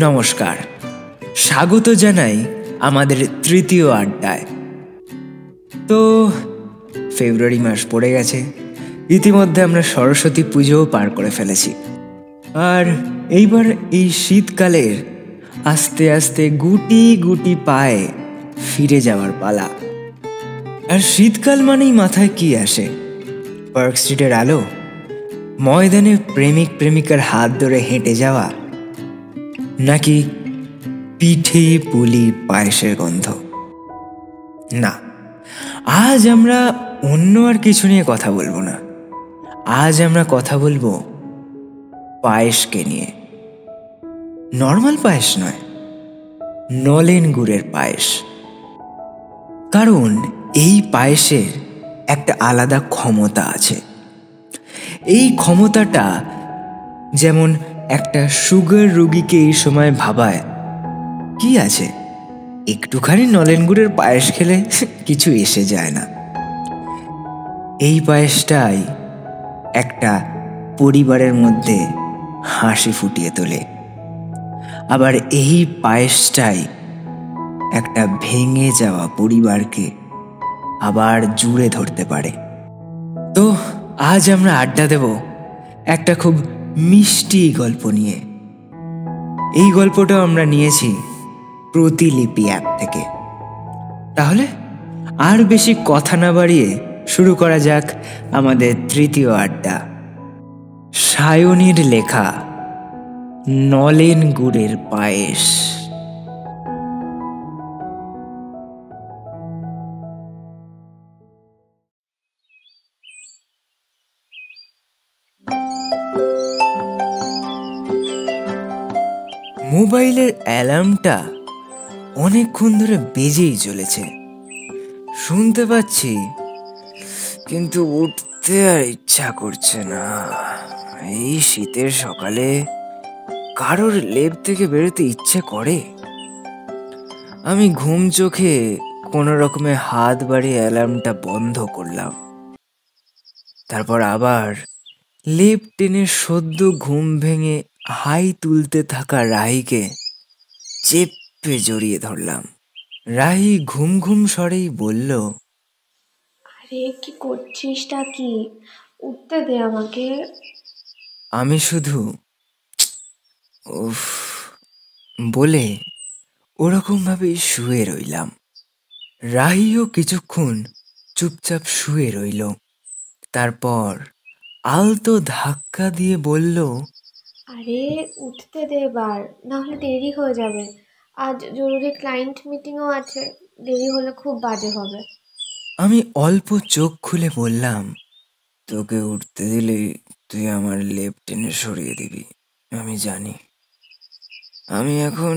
নমস্কার, স্বাগত জানাই আমাদের তৃতীয় আড্ডায়। তো ফেব্রুয়ারি মাস পড়ে গেছে, ইতিমধ্যে আমরা সরস্বতী পুজোও পার করে ফেলেছি। আর এইবার এই শীতকালের আস্তে আস্তে গুটি গুটি পায়ে ফিরে যাওয়ার পালা। আর শীতকাল মানেই মাথায় কি আসে? পার্ক স্ট্রিটের আলো, ময়দানে প্রেমিক প্রেমিকার হাত ধরে হেঁটে যাওয়া, নাকি পিঠে পুলি পায়েসের গন্ধ? না, আজ আমরা অন্য আর কিছু নিয়ে কথা বলবো না। আজ আমরা কথা বলবো পায়েসকে নিয়ে। নর্মাল পায়েস নয়, নলেন গুড়ের পায়েস। কারণ এই পায়েসের একটা আলাদা ক্ষমতা আছে। এই ক্ষমতাটা যেমন একটা সুগার রোগীকে এই সময় ভাবায়, কি আছে, একটুখানি নলেন গুড়ের পায়েস খেলে কিছু এসে যায় না। এই পায়েসটাই একটা পরিবারের মধ্যে হাসি ফুটিয়ে তোলে। আবার এই পায়েসটাই একটা ভেঙে যাওয়া পরিবারকে আবার জুড়ে ধরতে পারে। তো আজ আমরা আড্ডা দেব একটা খুব মিষ্টি গল্প নিয়ে। এই গল্পটাও আমরা নিয়েছি প্রতিলিপি অ্যাপ থেকে। তাহলে আর বেশি কথা না বাড়িয়ে শুরু করা যাক আমাদের তৃতীয় আড্ডা। সায়নীর লেখা নলেন গুড়ের পায়েস। মোবাইলের অ্যালার্মটা অনেকক্ষণ ধরে বেজেই চলেছে, শুনতে পাচ্ছি, কিন্তু উঠতে আর ইচ্ছা করছে না। এই শীতের সকালে কারোর লেপ থেকে বেরোতে ইচ্ছে করে? আমি ঘুম চোখে কোনো রকমে হাত বাড়িয়ে অ্যালার্মটা বন্ধ করলাম। তারপর আবার লেপ টেনে সদ্য ঘুম ভেঙে হাই তুলতে থাকা রাহিকে চেপে জড়িয়ে ধরলাম। রাহি ঘুম ঘুম স্বরেই বলল, আরে কি করছিসটা কি? উঠতে দে আমাকে। আমি শুধু উফ বলে ওরকম ভাবেই শুয়ে রইলাম। রাহিও কিছুক্ষণ চুপচাপ শুয়ে রইল। তারপর আলতো ধাক্কা দিয়ে বলল, আরে উঠতে দে এবার, নাহলে দেরি হয়ে যাবে। আজ জরুরি ক্লায়েন্ট মিটিংও আছে, দেরি হলে খুব বাজে হবে। আমি অল্প চোখ খুলে বললাম, তোকে উঠতে দিলে তুই আমার লেপ টেনে সরিয়ে দিবি, আমি জানি। আমি এখন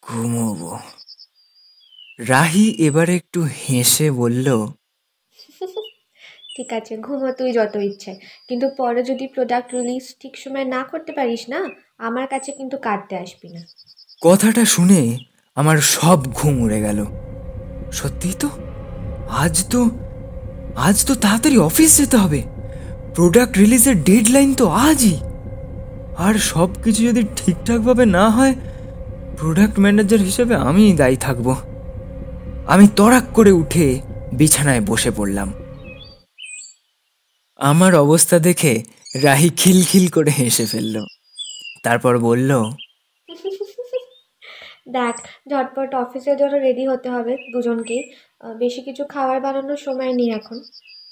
ঘুমোবো। রাহি এবার একটু হেসে বলল, ঠিক আছে, ঘুমো তুই যত ইচ্ছে, কিন্তু পরে যদি প্রোডাক্ট রিলিজ ঠিক সময় না করতে পারিস না, আমার কাছে কিন্তু কাটতে আসবি না। কথাটা শুনে আমার সব ঘুম উড়ে গেল। সত্যিই তো, আজ তো আজ তো তাড়াতাড়ি অফিস যেতে হবে। প্রোডাক্ট রিলিজের ডেডলাইন তো আজই। আর সব কিছু যদি ঠিকঠাকভাবে না হয়, প্রোডাক্ট ম্যানেজার হিসেবে আমিই দায়ী থাকব। আমি তড়াক করে উঠে বিছানায় বসে পড়লাম। আমার অবস্থা দেখে রাহি খিলখিল করে হেসে ফেলল। তারপর বলল, দেখ, ঝটপট অফিসের জন্য রেডি হতে হবে দুজনকেই। বেশি কিছু খাবার বানানোর সময় নেই এখন।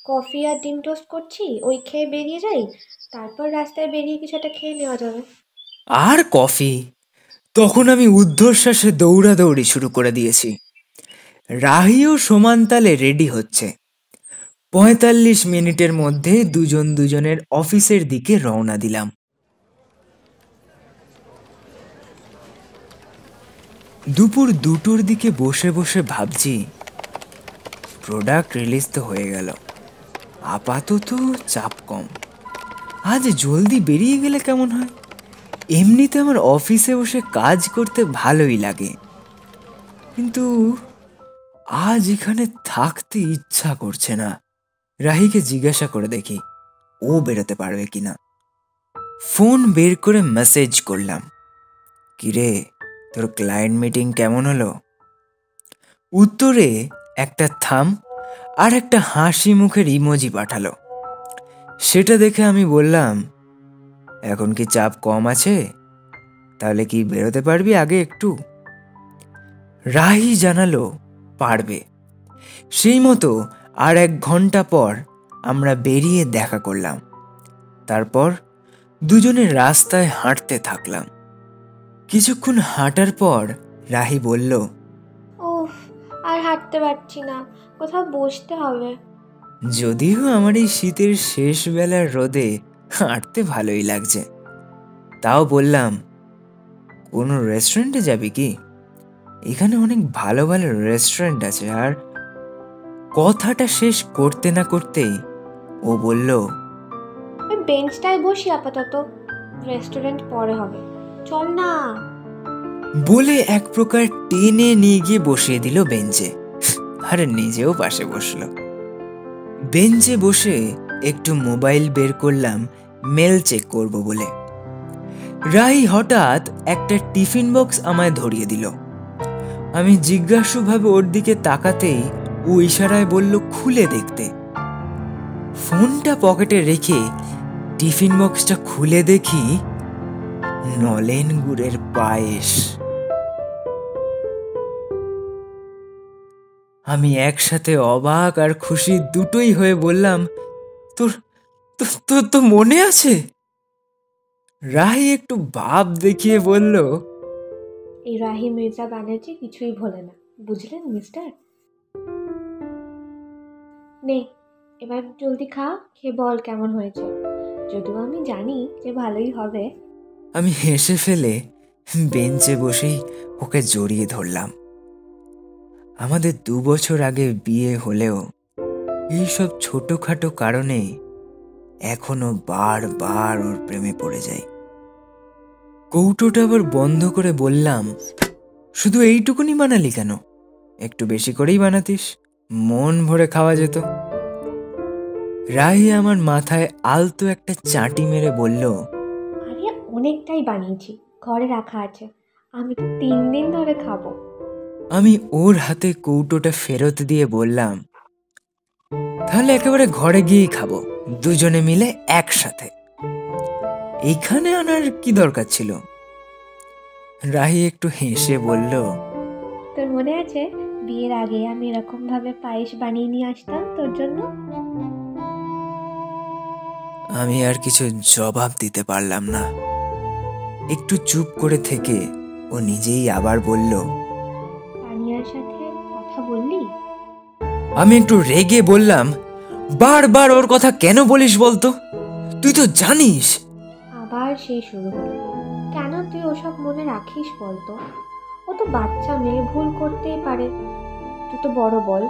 কফি আর ডিম টোস্ট করছি, ওই খেয়ে বেরিয়ে যাই, তারপর রাস্তায় বেরিয়ে কিছু একটা খেয়ে নেওয়া যাবে। আর কফি? তখন আমি ঊর্ধ্বশ্বাসে দৌড়াদৌড়ি শুরু করে দিয়েছি। রাহিও সমান তালে রেডি হচ্ছে। ৪৫ মিনিটের মধ্যে দুজন দুজনের অফিসের দিকে রওনা দিলাম। দুপুর ২টোর দিকে বসে বসে ভাবছি, প্রোডাক্ট রিলিজ তো হয়ে গেল, আপাতত চাপ কম। আজ জলদি বেরিয়ে গেলে কেমন হয়? এমনিতে আমার অফিসে বসে কাজ করতে ভালোই লাগে, কিন্তু আজ এখানে থাকতে ইচ্ছা করছে না। রাহিকে জিজ্ঞাসা করে দেখি ও বেরোতে পারবে কিনা। ফোন বের করে মেসেজ করলাম, কিরে, তোর ক্লায়েন্ট মিটিং কেমন হলো? উত্তরে একটা থাম আর একটা হাসি মুখের ইমোজি পাঠালো। সেটা দেখে আমি বললাম, এখন কি চাপ কম আছে? তাহলে কি বেরোতে পারবি আগে একটু? রাহি জানালো পারবে। সেই মতো আর 1 ঘন্টা পর আমরা বেরিয়ে দেখা করলাম। তারপর দুজনে রাস্তায় হাঁটতে থাকলাম। কিছুক্ষণ হাঁটার পর রাহি বলল, ওফ, আর হাঁটতে পারছি না, কোথাও বসতে হবে। যদিও আমার এই শীতের শেষ বেলার রোদে হাঁটতে ভালোই লাগছে, তাও বললাম, কোনো রেস্টুরেন্টে যাবি কি? এখানে অনেক ভালো ভালো রেস্টুরেন্ট আছে। আর কথাটা শেষ করতে না করতেই ও বলল, ওই বেঞ্চটায় বসি আপাতত, রেস্টুরেন্ট পরে হবে, চল না। বলে এক প্রকার টেনে নিয়ে গিয়ে বসিয়ে দিল বেঞ্চে, আর নিজেও পাশে বসলো। বেঞ্চে বসে একটু মোবাইল বের করলাম মেল চেক করব বলে। রাহি হঠাৎ একটা টিফিন বক্স আমায় ধরিয়ে দিল। আমি জিজ্ঞাসুভাবে ওর দিকে তাকাতেই ও ইশারায় বলল খুলে দেখতে। ফোনটা পকেটে রেখে টিফিন বক্সটা খুলে দেখি নলেন গুড়ের পায়েস। আমি একসাথে অবাক আর খুশি দুটোই হয়ে বললাম, তোর তোর তো মনে আছে? রাহি একটু ভাব দেখিয়ে বলল, এই রাহি মির্জা ব্যানার্জি কিছুই ভোলে না, বুঝলেন মিস্টার? নে, এবার জলদি খা, খেয়ে বল কেমন হয়েছে। যদিও আমি জানি যে ভালোই হবে। আমি হেসে ফেলে বেঞ্চে বসেই ওকে জড়িয়ে ধরলাম। আমাদের 2 বছর আগে বিয়ে হলেও এইসব ছোটখাটো কারণে এখনো বারবার ওর প্রেমে পড়ে যাই। কৌটোটা আবার বন্ধ করে বললাম, শুধু এইটুকুনি বানালি কেন? একটু বেশি করেই বানাতিস, মন ভরে খাওয়া যেত। রাহি আমার মাথায় আলতো একটা চাটি মেরে বলল, আরে অনেকটাই বানিয়েছি, ঘরে রাখা আছে, আমি তো 3 দিন ধরে খাবো। আমি ওর হাতে কৌটোটা ফেরত দিয়ে বললাম, তাহলে একেবারে ঘরে গিয়েই খাবো, দুজনে মিলে একসাথে। এইখানে আনার কি দরকার ছিল? রাহি একটু হেসে বলল, তোর মনে আছে বিয়ের আগে আমি এরকম ভাবে পায়েস বানিয়ে নিয়ে আসতাম তোর জন্য? আমি আর কিছু জবাব দিতে পারলাম না। একটু চুপ করে থেকে ও নিজেই আবার বলল, তানিয়ার সাথে কথা বললি? আমি একটু রেগে বললাম, বারবার ওর কথা কেন বলিস বলতো? তুই তো জানিস। আবার সেই শুরু হলো, কেন তুই ওসব মনে রাখিস বলতো? ও তো বাচ্চা মেয়ে, ভুল করতেই পারে। তুই তো বড়, বল,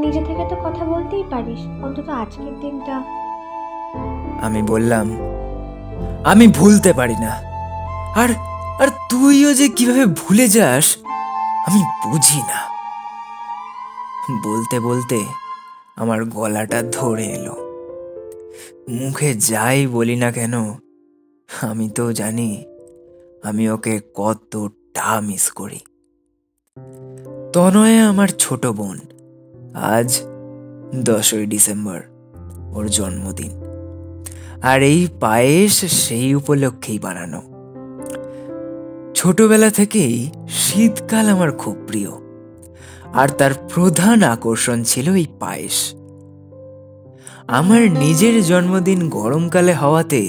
নিজে থেকে তো কথা বলতেই পারিস, অন্তত আজকের দিনটা। আমি বললাম, আমি ভুলতে পারি না। আর আর তুইও যে কিভাবে ভুলে যাস আমি বুঝি না। বলতে বলতে আমার গলাটা ধরে এলো। মুখে যাই বলি না কেন, আমি তো জানি আমি ওকে কতটা মিস করি। তনয়া আমার ছোট বোন। আজ 10ই ডিসেম্বর, ওর জন্মদিন। আর এই পায়েস সেই উপলক্ষেই বানানো। ছোটবেলা থেকেই শীতকাল আমার খুব প্রিয়, আর তার প্রধান আকর্ষণ ছিল এই পায়েস। আমার নিজের জন্মদিন গরমকালে হওয়াতে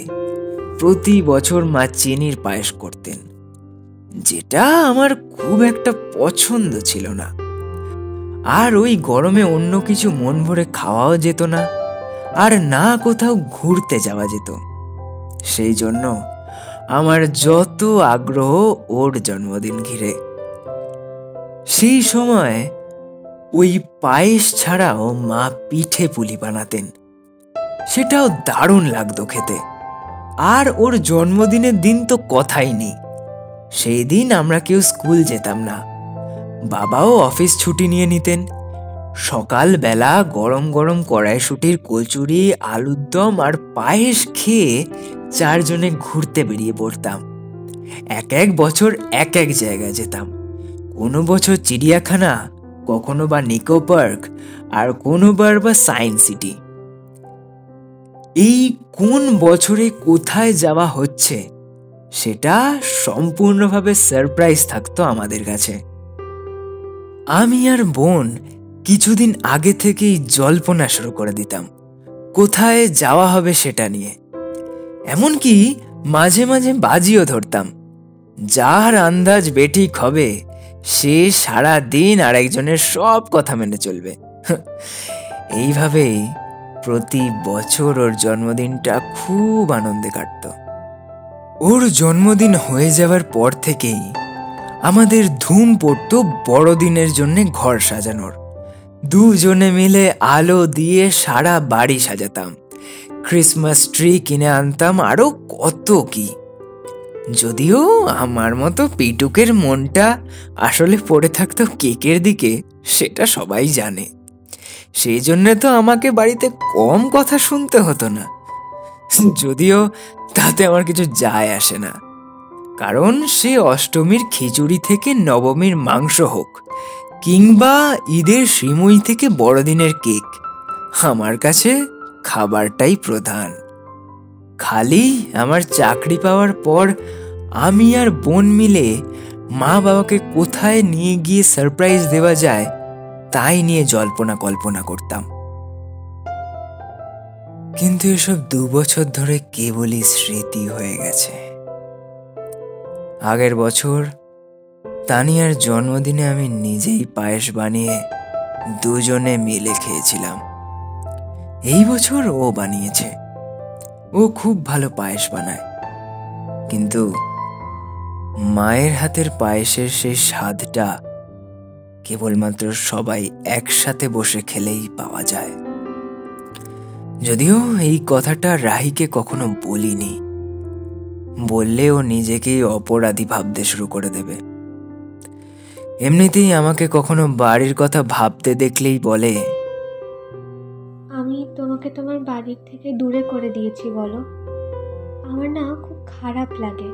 প্রতি বছর মা চিনির পায়েস করতেন, যেটা আমার খুব একটা পছন্দ ছিল না। আর ওই গরমে অন্য কিছু মন ভরে খাওয়াও যেত না, আর না কোথাও ঘুরতে যাওয়া যেত। সেই জন্য আমার যত আগ্রহ ওর জন্মদিন ঘিরে। সেই সময় ওই পায়েস ছাড়াও মা পিঠে পুলি বানাতেন, সেটাও দারুণ লাগতো খেতে। আর ওর জন্মদিনের দিন তো কথাই নেই। সেই দিন আমরা কেউ স্কুল যেতাম না, বাবাও অফিস ছুটি নিয়ে নিতেন। সকালবেলা গরম গরম কড়াইশুটির কচুরি, আলুর দম আর পায়েস খেয়ে 4 জনে ঘুরতে বেরিয়ে পড়তাম। এক এক বছর এক এক জায়গায় যেতাম। কোনো বছর চিড়িয়াখানা, কখনো বা নিকো পার্ক, আর কোনোবার বা সায়েন্স সিটি। এই কোন বছরে কোথায় যাওয়া হচ্ছে সেটা সম্পূর্ণভাবে সারপ্রাইজ থাকতো আমাদের কাছে। আমি আর বোন কিছুদিন আগে থেকেই জল্পনা শুরু করে দিতাম কোথায় যাওয়া হবে সেটা নিয়ে। এমনকি মাঝে মাঝে বাজিও ধরতাম, যার আন্দাজ বেঠিক হবে সে সারা দিন আরেকজনের সব কথা মেনে চলবে। এইভাবেই প্রতি বছর ওর জন্মদিনটা খুব আনন্দে কাটতো। ওর জন্মদিন হয়ে যাওয়ার পর থেকেই আমাদের ধুম পড়তো বড়দিনের জন্য ঘর সাজানোর। দুজনে মিলে আলো দিয়ে সারা বাড়ি সাজাতাম, ক্রিসমাস ট্রি কিনে আনতাম, আরো কত কি। যদিও আমার মতো পিটুকের মনটা আসলে পড়ে থাকতো কেকের দিকে, সেটা সবাই জানে। সেই জন্য তো আমাকে বাড়িতে কম কথা শুনতে হতো না। যদিও তাতে আমার কিছু যায় আসে না, কারণ সে অষ্টমীর খিচুড়ি থেকে নবমীর মাংস হোক, কিংবা ঈদের সিমুই থেকে বড়দিনের কেক, আমার কাছে খাবারটাই প্রধান। খালি আমার চাকরি পাওয়ার পর আমি আর বোন মিলে মা বাবাকে কোথায় নিয়ে গিয়ে সারপ্রাইজ দেওয়া যায় তাই নিয়ে জল্পনা কল্পনা করতাম। কিন্তু এসব 2 বছর ধরে কেবলই স্মৃতি হয়ে গেছে। আগের বছর তানিয়ার জন্মদিনে আমি নিজেই পায়েস বানিয়ে দুজনে মিলে খেয়েছিলাম। এই বছর ও বানিয়েছে। ও খুব ভালো পায়েস বানায়, কিন্তু মায়ের হাতের পায়েসের সেই স্বাদটা কেবলমাত্র সবাই একসাথে বসে খেলেই পাওয়া যায়। যদিও এই কথাটা রাহিকে কখনো বলিনি, বললে ও নিজেকেই অপরাধী ভাবতে শুরু করে দেবে। এমনিতেই আমাকে কখনো বাড়ির কথা ভাবতে দেখলেই বলে, আমি তোমাকে তোমার বাড়ির থেকে দূরে করে দিয়েছি বলো। আমার না খুব খারাপ লাগে।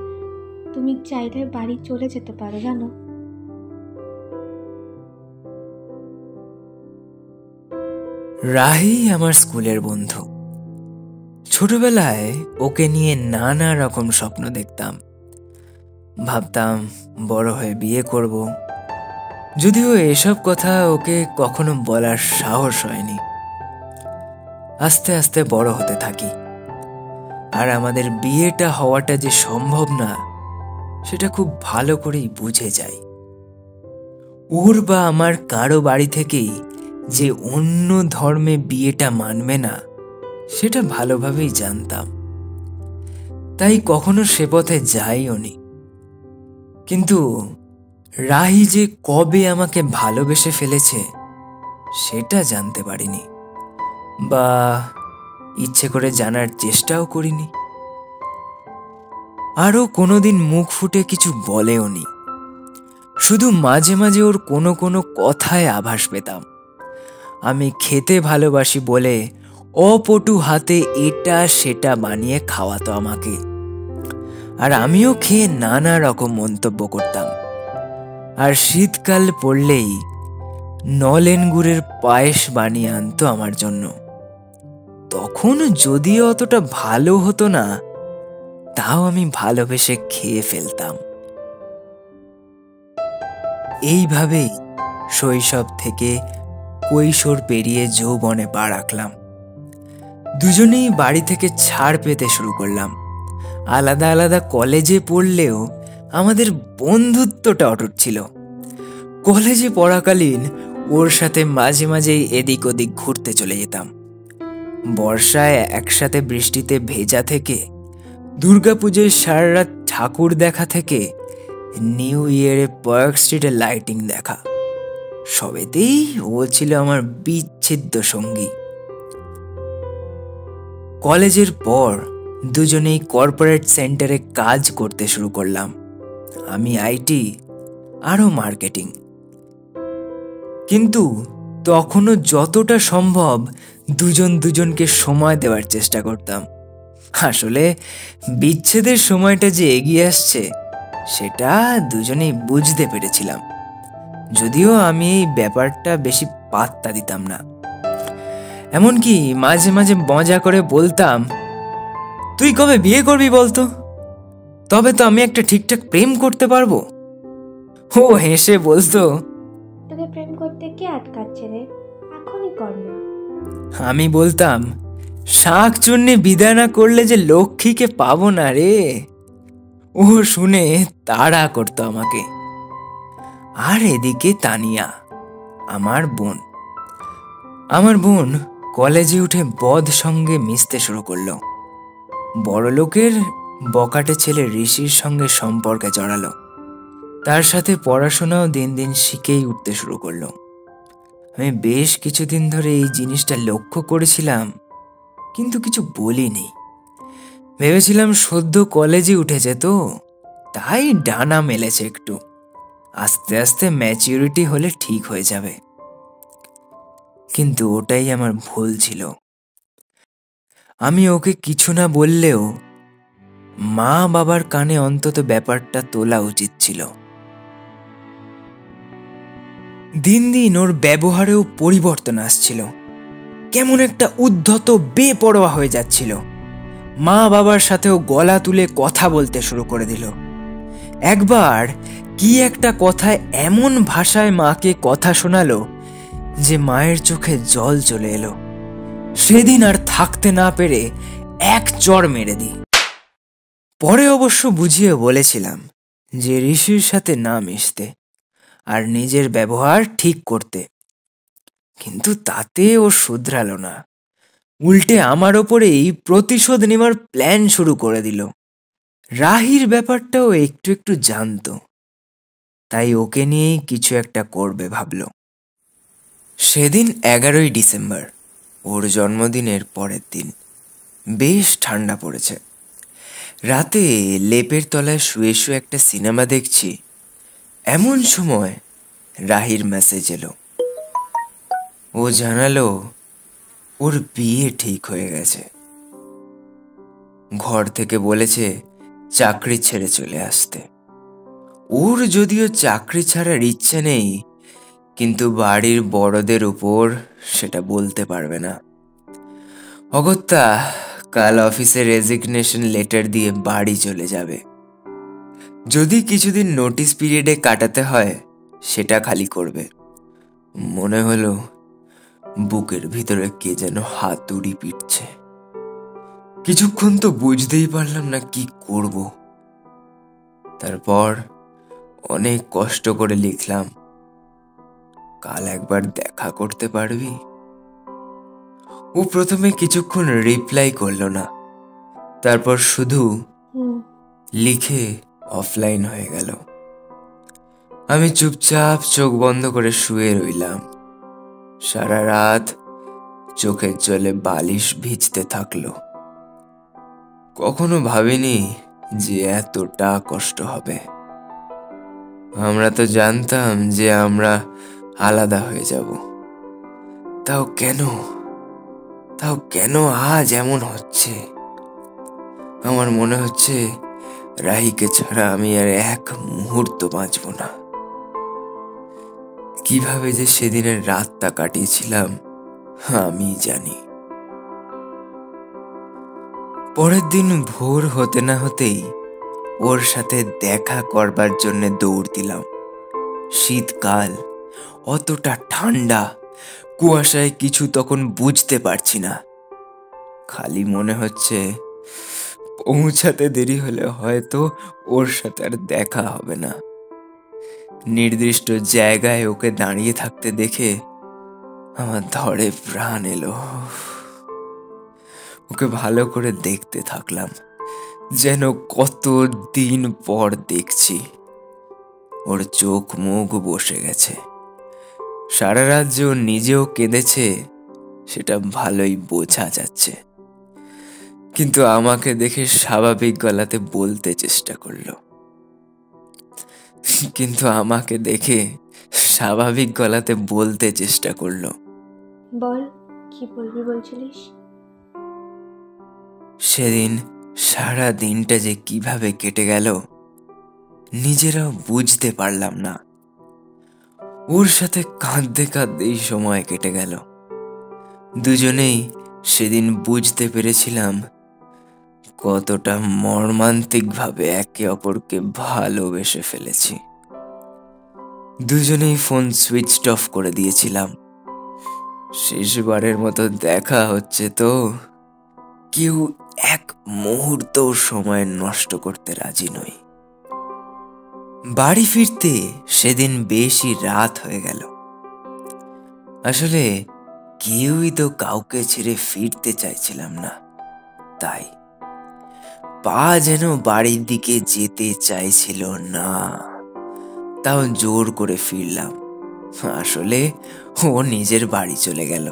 তুমি চাইলে বাড়ি চলে যেতে পারো জানো। রাহি আমার স্কুলের বন্ধু। ছোটবেলায় ওকে নিয়ে নানা রকম স্বপ্ন দেখতাম। ভাবতাম বড় হয়ে বিয়ে করব, যদিও এসব কথা ওকে কখনো বলার সাহস হয়নি। আস্তে আস্তে বড় হতে থাকি, আর আমাদের বিয়েটা হওয়াটা যে সম্ভব না সেটা খুব ভালো করেই বুঝে যাই। ওর বা আমার কারো বাড়ি থেকেই যে অন্য ধর্মে বিয়েটা মানবে না সেটা ভালোভাবেই জানতাম, তাই কখনো সে পথে যাইও নি। কিন্তু রাহি যে কবে আমাকে ভালোবেসে ফেলেছে সেটা জানতে পারিনি, বা ইচ্ছে করে জানার চেষ্টাও করিনি। আরও কোনোদিন মুখ ফুটে কিছু বলেও নি, শুধু মাঝে মাঝে ওর কোনো কোনো কথায় আভাস পেতাম। আমি খেতে ভালোবাসি বলে অপটু হাতে এটা সেটা বানিয়ে খাওয়াতো আমাকে, আর আমিও খেয়ে নানা রকম মন্তব্য করতাম। আর শীতকাল পড়লেই নলেন গুড়ের পায়েস বানিয়ে আনতো আমার জন্য। তখন যদিও অতটা ভালো হতো না, তাও আমি ভালোবেসে খেয়ে ফেলতাম। এইভাবেই শৈশব থেকে কৈশোর পেরিয়ে যৌবনে পা রাখলাম। দুজনেই বাড়ি থেকে ছাড় পেতে শুরু করলাম। আলাদা আলাদা কলেজে পড়লেও আমাদের বন্ধুত্বটা অটুট ছিল। কলেজে পড়াকালীন ওর সাথে মাঝে মাঝেই এদিক ওদিক ঘুরতে চলে যেতাম। বর্ষায় একসাথে বৃষ্টিতে ভেজা থেকে, দুর্গাপুজোয় সারা রাত ঠাকুর দেখা থেকে, নিউ ইয়ারে পার্ক স্ট্রিটে লাইটিং দেখা, সবেতেই ও ছিল আমার বিচ্ছেদ্য সঙ্গী। কলেজের পর দুজনেই কর্পোরেট সেন্টারে কাজ করতে শুরু করলাম। আমি আইটি, আরও মার্কেটিং। কিন্তু তখনও যতটা সম্ভব দুজন দুজনকে সময় দেওয়ার চেষ্টা করতাম। আসলে বিচ্ছেদের সময়টা যে এগিয়ে আসছে সেটা দুজনেই বুঝতে পেরেছিলাম, যদিও আমি এই ব্যাপারটা বেশি পাত্তা দিতাম না। এমনকি মাঝে মাঝে মজা করে বলতাম, তুই কবে বিয়ে করবি বলতো, তবে তো আমি একটা ঠিকঠাক প্রেম করতে পারবো। ও হেসে বলতো, তোকে প্রেম করতে কে আটকাচ্ছে রে, এখনই কর না। আমি বলতাম, শাঁখ চূর্ণে বিদায় না করলে যে লক্ষ্মীকে পাবো না রে। ও শুনে তাড়া করতো আমাকে। আর এদিকে তানিয়া, আমার বোন আমার বোন কলেজে উঠে বদ সঙ্গে মিশতে শুরু করলো। বড়লোকের বকাটে ছেলে ঋষির সঙ্গে সম্পর্কে জড়ালো। তার সাথে পড়াশোনাও দিন দিন শিখেই উঠতে শুরু করলো। আমি বেশ কিছুদিন ধরে এই জিনিসটা লক্ষ্য করেছিলাম, কিন্তু কিছু বলিনি। ভেবেছিলাম সদ্য কলেজে উঠেছে তো, তাই ডানা মেলেছে একটু, আস্তে আস্তে ম্যাচিউরিটি হলে ঠিক হয়ে যাবে। কিন্তু ওটাই আমার ভুল ছিল। আমি ওকে কিছু না বললেও মা বাবার কানে অন্তত ব্যাপারটা তোলা উচিত ছিল। দিন দিন ওর ব্যবহারেও পরিবর্তন আসছিল, কেমন একটা উদ্ধত বেপরোয়া হয়ে যাচ্ছিল। মা বাবার সাথেও গলা তুলে কথা বলতে শুরু করে দিল। একবার কি একটা কথায় এমন ভাষায় মাকে কথা শোনালো যে মায়ের চোখে জল চলে এলো। সেদিন আর থাকতে না পেরে এক চড় মেরে দিই। পরে অবশ্য বুঝিয়ে বলেছিলাম যে ঋষির সাথে না মিশতে আর নিজের ব্যবহার ঠিক করতে, কিন্তু তাতে ও শুধরালো না। উল্টে আমার ওপরেই প্রতিশোধ নেওয়ার প্ল্যান শুরু করে দিল। রাহির ব্যাপারটাও একটু একটু জানতো, তাই ওকে নিয়েই কিছু একটা করবে ভাবল। সেদিন 11ই ডিসেম্বর, ওর জন্মদিনের পরের দিন। বেশ ঠান্ডা পড়েছে। রাতে লেপের তলায় শুয়ে শুয়ে একটা সিনেমা দেখছি, এমন সময় রাহির মেসেজ এলো। ও জানালো ওর বিয়ে ঠিক হয়ে গেছে। ঘর থেকে বলেছে চাকরি ছেড়ে চলে আসতে। ওর যদিও চাকরি ছাড়ার ইচ্ছে নেই, কিন্তু বাড়ির বড়দের উপর সেটা বলতে পারবে না। অগত্যা কাল অফিসে রেজিগনেশন লেটার দিয়ে বাড়ি চলে যাবে। যদি কিছুদিন নোটিস পিরিয়ডে কাটাতে হয় সেটা খালি করবে। মনে হলো বুকের ভিতরে কে যেন হাতুড়ি পিটছে। কিছুক্ষণ তো বুঝতেই পারলাম না কি করব। তারপর অনেক কষ্ট করে লিখলাম, কাল একবার দেখা করতে পারবি? ও প্রথমে কিছুক্ষণ রিপ্লাই করলো না, তারপর শুধু লিখে অফলাইন হয়ে গেল। আমি চুপচাপ চোখ বন্ধ করে শুয়ে রইলাম। সারা রাত চোখের জলে বালিশ ভিজতে থাকলো। কখনো ভাবিনি যে এতটা কষ্ট হবে। আমরা তো জানতাম যে আমরা আলাদা হয়ে যাব, তাও কেন তাও কেন আজ এমন হচ্ছে? আমার মনে হচ্ছে রাহিকে ছাড়া আমি আর এক মুহূর্ত বাঁচব না। কিভাবে যে সেদিনের রাতটা কাটিয়েছিলাম আমি জানি। পরের দিন ভোর হতে না হতেই ওর সাথে দেখা করবার জন্য দৌড় দিলাম। শীতকাল, অতটা ঠান্ডা, কুয়াশায় কিছু তখন বুঝতে পারছি না। খালি মনে হচ্ছে পৌঁছাতে দেরি হলে হয়তো ওর সাথে আর দেখা হবে না। নির্দিষ্ট জায়গায় ওকে দাঁড়িয়ে থাকতে দেখে আমার ধরে প্রাণ এলো। ওকে ভালো করে দেখতে থাকলাম, যেন কত দিন পর দেখছি। ওর চোখ মুখ বসে গেছে। সারা রাত যে ও নিজেও কেঁদেছে সেটা ভালোই বোঝা যাচ্ছে, কিন্তু আমাকে দেখে স্বাভাবিক গলাতে বলতে চেষ্টা করলো। বল, কি বলবি বলছিলিস? সেদিন সারা দিনটা যে কিভাবে কেটে গেল নিজেরাও বুঝতে পারলাম না। ওর সাথে কাঁদতে কাঁদতেই সময় কেটে গেল। দুজনেই সেদিন বুঝতে পেরেছিলাম কতটা মর্মান্তিকভাবে একে অপরকে ভালোবেসে ফেলেছি। দুজনেই ফোন সুইচ অফ করে দিয়েছিলাম। শেষবারের মতো দেখা হচ্ছে তো, কেউ এক মুহূর্ত সময় নষ্ট করতে রাজি নই। বাড়ি ফিরতে সেদিন বেশি রাত হয়ে গেল। আসলে কেউই তো কাউকে ছেড়ে ফিরতে চাইছিলাম না, তাই পা যেন বাড়ির দিকে যেতে চাইছিল না, তাও জোর করে ফিরলাম। আসলে ও নিজের বাড়ি চলে গেল,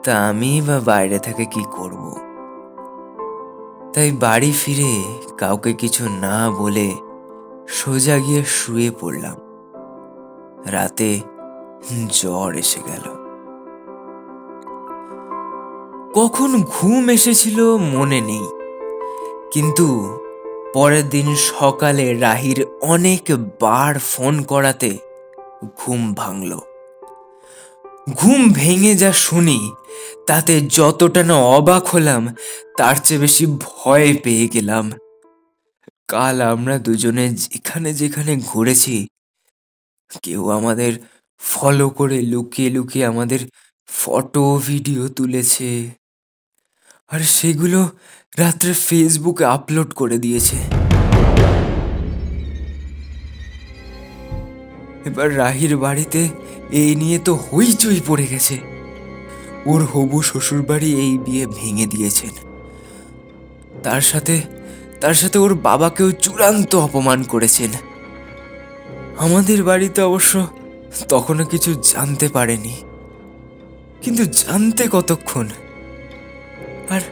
তা আমি বা বাইরে থেকে কি করব। তাই বাড়ি ফিরে কাউকে কিছু না বলে সোজা গিয়ে শুয়ে পড়লাম। রাতে জ্বর এসে গেল। কখন ঘুম এসেছিল মনে নেই, কিন্তু পরের দিন সকালে রাহির অনেকবার ফোন করাতে ঘুম ভাঙল। ঘুম ভেঙে যা শুনি তাতে যতটা না অবাক হলাম, তার চেয়ে বেশি ভয় পেয়ে গেলাম। কাল আমরা দুজনে যেখানে যেখানে ঘুরেছি, কেউ আমাদের ফলো করে লুকিয়ে লুকিয়ে আমাদের ফটো ভিডিও তুলেছে, আর সেগুলো রাত্রে ফেসবুকে আপলোড করে দিয়েছে। এবার রাহির বাড়িতে এই নিয়ে তো হইচই পড়ে গেছে। ওর হবু শ্বশুরবাড়ি এই বিয়ে ভেঙে দিয়েছেন। তার সাথে ওর বাবাকেও চূড়ান্ত অপমান করেছেন। আমাদের বাড়িতে অবশ্য তখনও কিছু জানতে পারেনি, কিন্তু জানতে কতক্ষণ। আর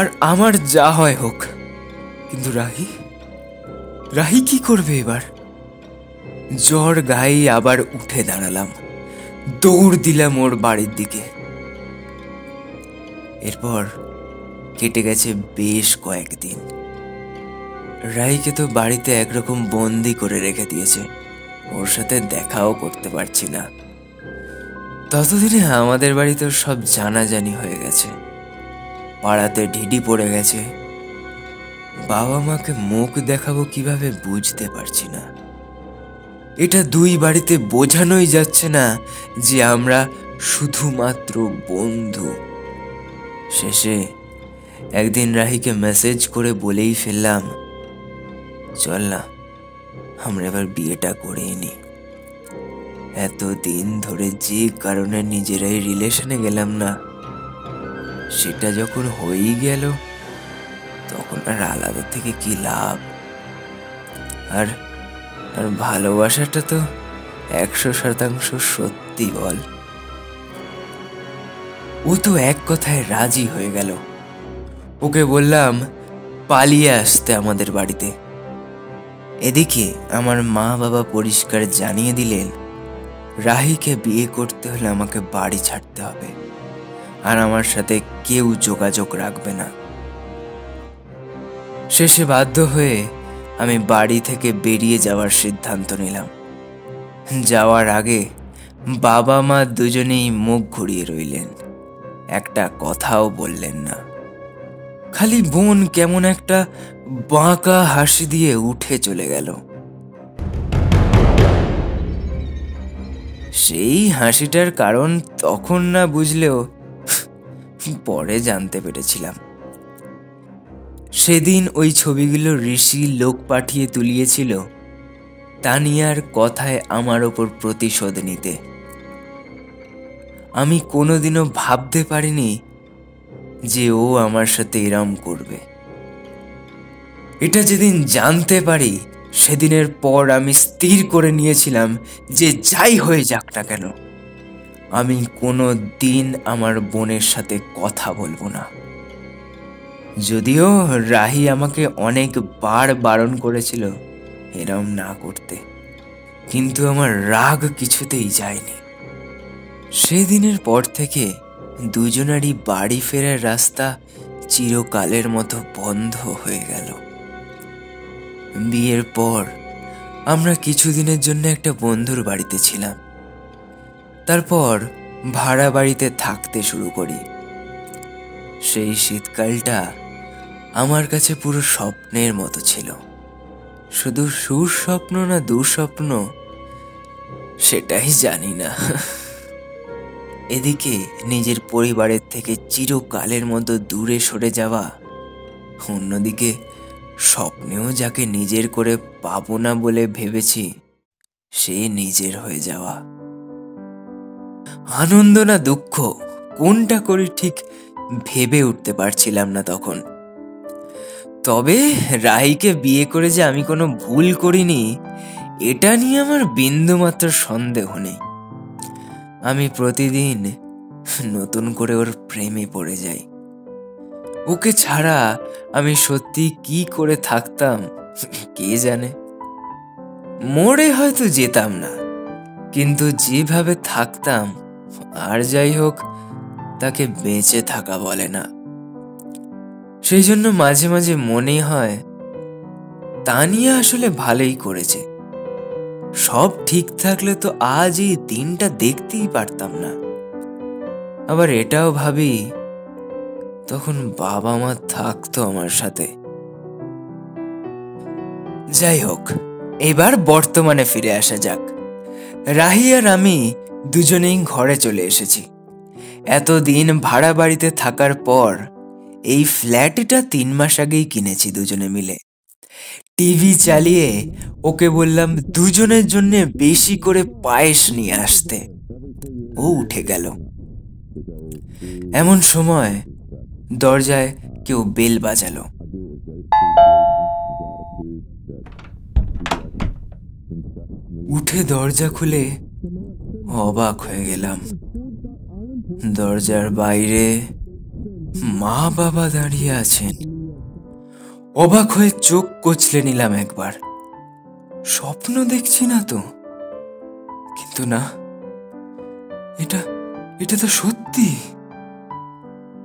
আর আমার যা হয় হোক, কিন্তু রাহি কি করবে এবার? জ্বর গায়ে আবার উঠে দাঁড়ালাম, দৌড় দিলাম ওর বাড়ির দিকে। এরপর কেটে গেছে বেশ কয়েকদিন। রাহিকে তো বাড়িতে একরকম বন্দি করে রেখে দিয়েছে, ওর সাথে দেখাও করতে পারছি না। ততদিনে আমাদের বাড়িতে সব জানাজানি হয়ে গেছে, পাড়াতে ঢিডি পড়ে গেছে। বাবা মাকে মুখ দেখাবো কিভাবে বুঝতে পারছি না। এটা দুই বাড়িতে বোঝানোই যাচ্ছে না যে আমরা শুধুমাত্র বন্ধু। শেষে একদিন রাহিকে মেসেজ করে বলেই ফেললাম, চল না আমরা এবার বিয়েটা করেই নি। এতদিন ধরে যে কারণে নিজেরাই রিলেশনে গেলাম না, সেটা যখন হয়েই গেল, তখন আর আলাদা থেকে কি লাভ? আর আর ভালোবাসাটা তো 100% সত্যি বল। ও তো এক কথায় রাজি হয়ে গেল। ওকে বললাম পালিয়ে আসতে আমাদের বাড়িতে। এদিকে আমার মা বাবা পরিষ্কার জানিয়ে দিলেন, রাহিকে বিয়ে করতে হলে আমাকে বাড়ি ছাড়তে হবে, আর আমার সাথে কেউ যোগাযোগ রাখবে না। শেষে বাধ্য হয়ে আমি বাড়ি থেকে বেরিয়ে যাওয়ার সিদ্ধান্ত নিলাম। যাওয়ার আগে বাবা মা দুজনেই মুখ ঘুরিয়ে রইলেন, একটা কথাও বললেন না। খালি বোন কেমন একটা বাঁকা হাসি দিয়ে উঠে চলে গেল। সেই হাসিটার কারণ তখন না বুঝলেও পরে জানতে পেরেছিলাম। সেদিন ওই ছবিগুলো ঋষি লোক পাঠিয়ে তুলিয়েছিল তানিয়ার কথায় আমার ওপর প্রতিশোধ নিতে। আমি কোনোদিনও ভাবতে পারিনি যে ও আমার সাথে এরম করবে। এটা যেদিন জানতে পারি, সেদিনের পর আমি স্থির করে নিয়েছিলাম যে যাই হয়ে যাক না কেন, আমি কোনো দিন আমার বোনের সাথে কথা বলবো না। যদিও রাহি আমাকে অনেকবার বারণ করেছিল এরম না করতে, কিন্তু আমার রাগ কিছুতেই যায়নি। সেদিনের পর থেকে দুজনারই বাড়ি ফেরার রাস্তা চিরকালের মতো বন্ধ হয়ে গেল। বিয়ের পর আমরা কিছুদিনের জন্য একটা বন্ধুর বাড়িতে ছিলাম। তারপর ভাড়া বাড়িতে থাকতে শুরু করি। সেই শীতকালটা আমার কাছে পুরো স্বপ্নের মতো ছিল। শুধু সুস্বপ্ন না দুঃস্বপ্ন সেটাই জানি না। এদিকে নিজের পরিবারের থেকে চিরকালের মতো দূরে সরে যাওয়া, অন্যদিকে স্বপ্নেও যাকে নিজের করে পাবো না বলে ভেবেছি সে নিজের হয়ে যাওয়া। আনন্দ না দুঃখ কোনটা করি ঠিক ভেবে উঠতে পারছিলাম না তখন। তবে রাহিকে বিয়ে করে যে আমি কোনো ভুল করিনি এটা নিয়ে আমার বিন্দুমাত্র সন্দেহ নেই। আমি প্রতিদিন নতুন করে ওর প্রেমে পড়ে যাই। ওকে ছাড়া আমি সত্যি কি করে থাকতাম কে জানে। মরে হয়তো যেতাম না, কিন্তু যেভাবে থাকতাম আর যাই হোক তাকে বেঁচে থাকা বলে না। সেই জন্য মাঝে মাঝে মনে হয় তানিয়া আসলে ভালোই করেছে। সব ঠিক থাকলে তো আজ এই দিনটা দেখতেই পারতাম না। আবার এটাও ভাবি তখন বাবা মা থাকতো আমার সাথে। যাই হোক, এবার বর্তমানে ফিরে আসা যাক। রাহি আর আমি দুজনেই ঘরে চলে এসেছি। এতদিন ভাড়া বাড়িতে থাকার পর এই ফ্ল্যাটটা 3 মাস আগেই কিনেছি দুজনে মিলে। টিভি চালিয়ে ওকে বললাম দুজনের জন্য বেশি করে পায়েস নিয়ে আসতে। ও উঠে গেল। এমন সময় দরজায় কেউ বেল বাজালো। উঠে দরজা খুলে অবাক হয়ে গেলাম। দরজার বাইরে মা বাবা দাঁড়িয়ে আছেন। অবাক হয়ে চোখ কচলে নিলাম একবার। স্বপ্ন দেখছি না তো? কিন্তু না, এটা এটা তো সত্যি।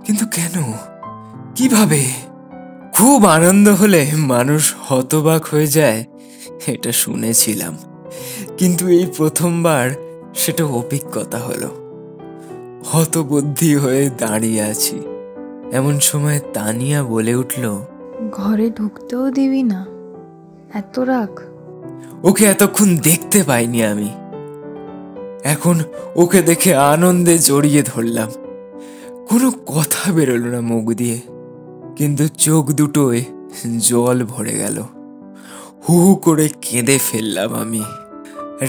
কিন্তু কেন, কিভাবে? খুব আনন্দ হলে মানুষ হতবাক হয়ে যায় এটা শুনেছিলাম, কিন্তু এই প্রথমবার সেটা অভিজ্ঞতা হলো। হতবুদ্ধি হয়ে দাঁড়িয়ে আছি। এমন সময় তানিয়া বলে উঠল, ঘরে ঢুকতেও দিবি না, এত রাগ? ওকে এতক্ষণ দেখতে পাইনি আমি। এখন ওকে দেখে আনন্দে জড়িয়ে ধরলাম। কোনো কথা বেরোলো না মুখ দিয়ে, কিন্তু চোখ দুটোয় জল ভরে গেল। হু হু করে কেঁদে ফেললাম আমি।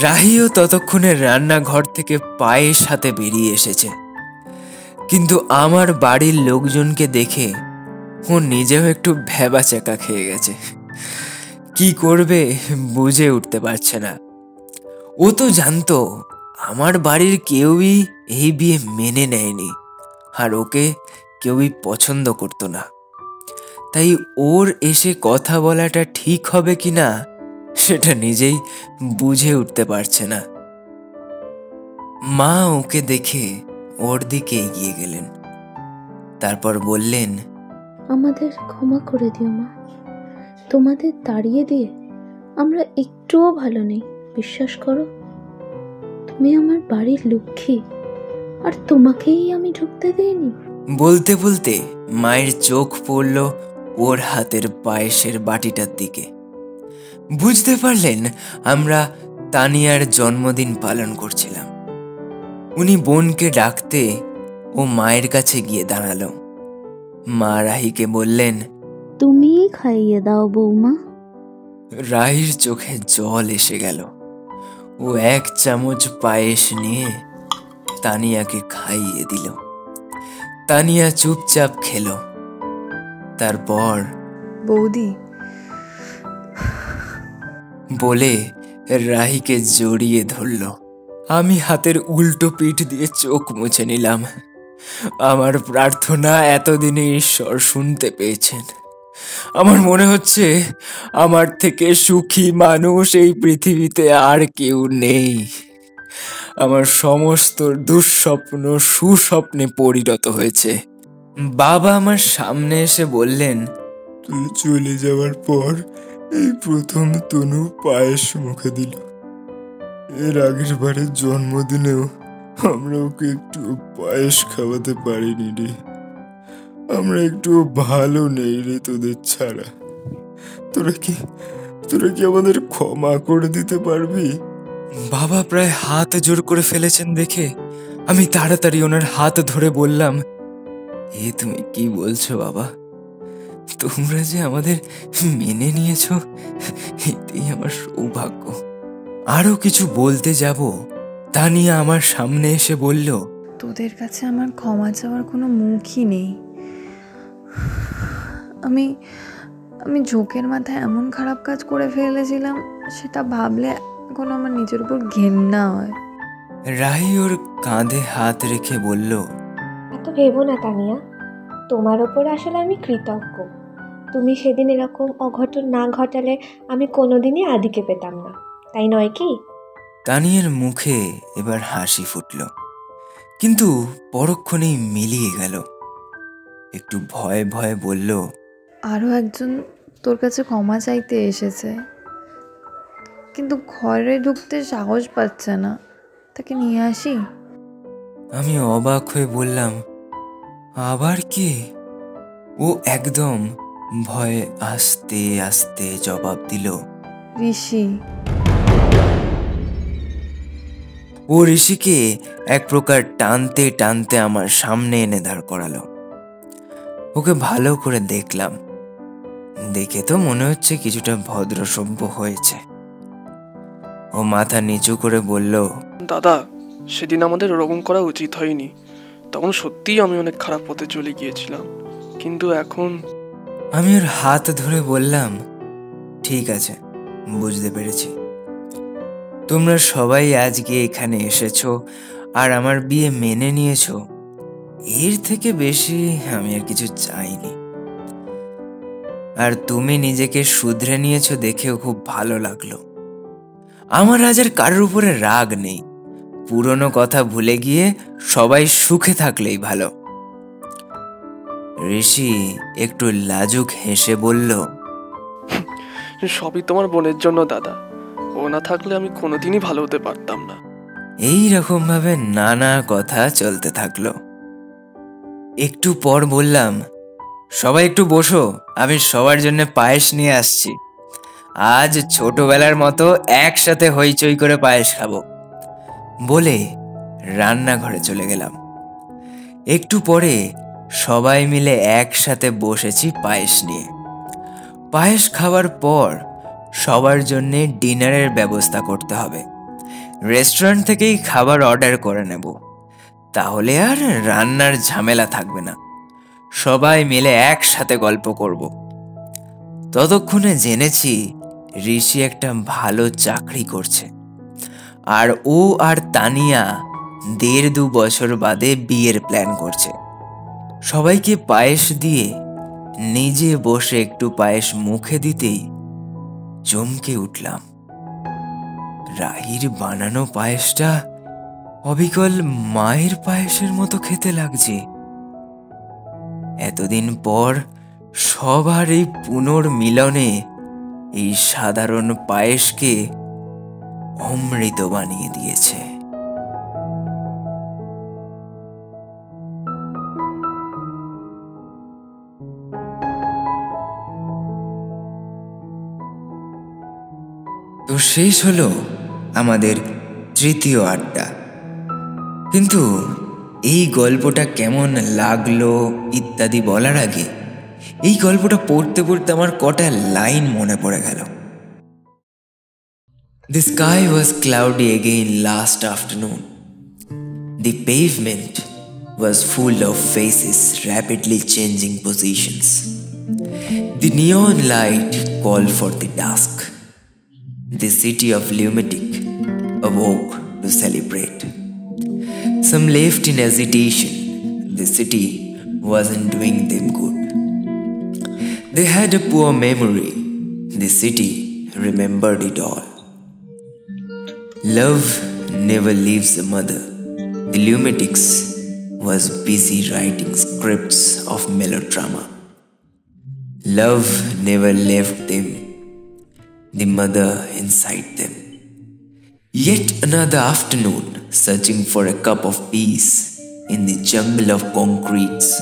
রাহিও ততক্ষণে রান্নাঘর থেকে পায়েস হাতে বেরিয়ে এসেছে, কিন্তু আমার বাড়ির লোকজনকে দেখে ও নিজেও একটু ভ্যাবাচ্যাকা খেয়ে গেছে। কি করবে বুঝে উঠতে পারছে না। ও তো জানতো আমার বাড়ির কেউই এই বিয়ে মেনে নেয়নি, আর ওকে কেউই পছন্দ করতো না। তাই ওর এসে কথা বলাটা ঠিক হবে কিনা সেটা নিজেই বুঝে উঠতে পারছে না। মা ওকে দেখে ওর দিকে এগিয়ে গেলেন। তারপর বললেন, আমাদের ক্ষমা করে দিও মা, তোমাদের তাড়িয়ে দিয়ে আমরা একটুও ভালো নেই, বিশ্বাস করো। তুমি আমার বাড়ির লক্ষ্মী, আর তোমাকেই আমি ঢুকতে দিইনি। বলতে বলতে মায়ের চোখ পড়ল ওর হাতের পায়েসের বাটিটার দিকে। বুঝতে পারলেন আমরা তানিয়ার জন্মদিন পালন করছিলাম। উনি বোনকে ডাকতে ও মায়ের কাছে গিয়ে দাঁড়ালো। মা রাহিকে বললেন, তুমিই খাইয়ে দাও বৌমা। রাহির চোখে জল এসে গেল। ও 1 চামচ পায়েস নিয়ে তানিয়াকে খাইয়ে দিল। তানিয়া চুপচাপ খেলো। তারপর বৌদি বলে রাহিকে জড়িয়ে ধরল। আমি হাতের উল্টো পিঠ দিয়ে চোখ মুছে নিলাম। আমার প্রার্থনা এতদিনে ঈশ্বর শুনতে পেয়েছেন। আমার মনে হচ্ছে আমার থেকে সুখী মানুষ এই পৃথিবীতে আর কেউ নেই। আমার সমস্ত দুঃস্বপ্ন সুস্বপ্নে পরিণত হয়েছে। বাবা আমার সামনে এসে বললেন, তুই চলে যাওয়ার পর এই প্রথম তনু পায়েস মুখে দিল। এর আগের বারের জন্মদিনেও আমরা ওকে একটু পায়েস খাওয়াতে পারিনি রে। আমরা একটু ভালো নেই রে তোদের ছাড়া। তোরা কি আমাদের ক্ষমা করে দিতে পারবি? বাবা প্রায় হাত জোর করে ফেলেছেন দেখে আমি তাড়াতাড়ি ওনার হাত ধরে বললাম, এ তুমি কি বলছো বাবা? তোমরা যে আমাদের মেনে নিয়েছো, এটাই আমার সৌভাগ্য। আরো কিছু বলতে যাব, তানিয়া আমার সামনে এসে বলল, তোদের কাছে আমার ক্ষমা চাওয়ার কোনো মুখই নেই। আমি আমি ঝোঁকের মাথায় এমন খারাপ কাজ করে ফেলেছিলাম, সেটা ভাবলে এখন আমার নিজের উপর ঘেন্না হয়। রাহি ওর কাঁধে হাত রেখে বলল, এত ভেবো না তানিয়া, তোমার ওপর আসলে আমি কৃতজ্ঞ। তুমি সেদিন এরকম অঘটন না ঘটালে আমি কোনোদিনই আদিকে পেতাম না, তাই নয় কি? তানিয়ার মুখে এবার হাসি ফুটল, কিন্তু পরক্ষণেই মিলিয়ে গেল। একটু ভয়ে ভয়ে বলল, আরও একজন তোর কাছে ক্ষমা চাইতে এসেছে, কিন্তু ঘরে ঢুকতে সাহস পাচ্ছে না, তাকে নিয়ে আসি? আমি অবাক হয়ে বললাম, আবার কে? ও একদম ভয়ে আস্তে আস্তে জবাব দিল, ঋষি। ও ঋষিকে এক প্রকার টানতে টানতে আমার সামনে এনে দাঁড় করালো। ওকে ভালো করে দেখলাম, দেখে তো মনে হচ্ছে কিছুটা ভদ্রসভ্য হয়েছে। ও মাথা নিচু করে বলল, দাদা, সেদিন আমাদের ওরকম করা উচিত হয়নি। তখন সত্যিই আমি অনেক খারাপ পথে চলে গিয়েছিলাম, কিন্তু এখন। আমি ওর হাত ধরে বললাম, ঠিক আছে, বুঝতে পেরেছি। তোমরা সবাই আজকে এখানে এসেছো আর আমার বিয়ে মেনে নিয়েছো, এর থেকে বেশি আমি আর কিছু চাইনি। আর তুমি নিজেকে শুধরে নিয়েছো দেখেও খুব ভালো লাগলো। আমার আজ আর কারোর উপরে রাগ নেই। পুরনো কথা ভুলে গিয়ে সবাই সুখে থাকলেই ভালো। ঋষি একটু লাজুক হেসে বলল, সবই তোমার বোনের জন্য দাদা। ও না থাকলে আমি কোনোদিনই ভালো হতে পারতাম না। এই রকম ভাবে নানা কথা চলতে থাকলো। একটু পর বললাম, সবাই একটু বসো, আমি সবার জন্য পায়েস নিয়ে আসছি। আজ ছোটবেলার মতো একসাথে হইচই করে পায়েস খাবো বলে রান্নাঘরে চলে গেলাম। একটু পরে সবাই মিলে একসাথে বসেছি পায়েস নিয়ে। পায়েস খাওয়ার পর সবার জন্য ডিনারের ব্যবস্থা করতে হবে। রেস্টুরেন্ট থেকেই খাবার অর্ডার করে নেব, তাহলে আর রান্নার ঝামেলা থাকবে না। সবাই মিলে একসাথে গল্প করব। ততক্ষণে জেনেছি ঋষি একটা ভালো চাকরি করছে, আর ও আর তানিয়া 1.5-2 বছর বাদে বিয়ের প্ল্যান করছে। সবাইকে পায়েস দিয়ে নিজে বসে একটু পায়েস মুখে দিতেই চমকে উঠলাম। রাহির বানানো পায়েসটা অবিকল মায়ের পায়েসের মতো খেতে লাগছে। এতদিন পর সবার এই পুনর্মিলনে এই সাধারণ পায়েসকে অমৃত বানিয়ে দিয়েছে। তো শেষ হলো আমাদের তৃতীয় আড্ডা। কিন্তু এই গল্পটা কেমন লাগলো ইত্যাদি বলার আগে এই গল্পটা পড়তে পড়তে আমার কটা লাইন মনে পড়ে গেল। The sky was cloudy again last afternoon. The pavement was full of faces rapidly changing positions. The neon light called for the dusk. The city of Lumetic awoke to celebrate. Some left in hesitation. The city wasn't doing them good. They had a poor memory. The city remembered it all. Love never leaves a mother. The Lumetics was busy writing scripts of melodrama. Love never left them. the mother inside them. Yet another afternoon, searching for a cup of peace in the jungle of concretes.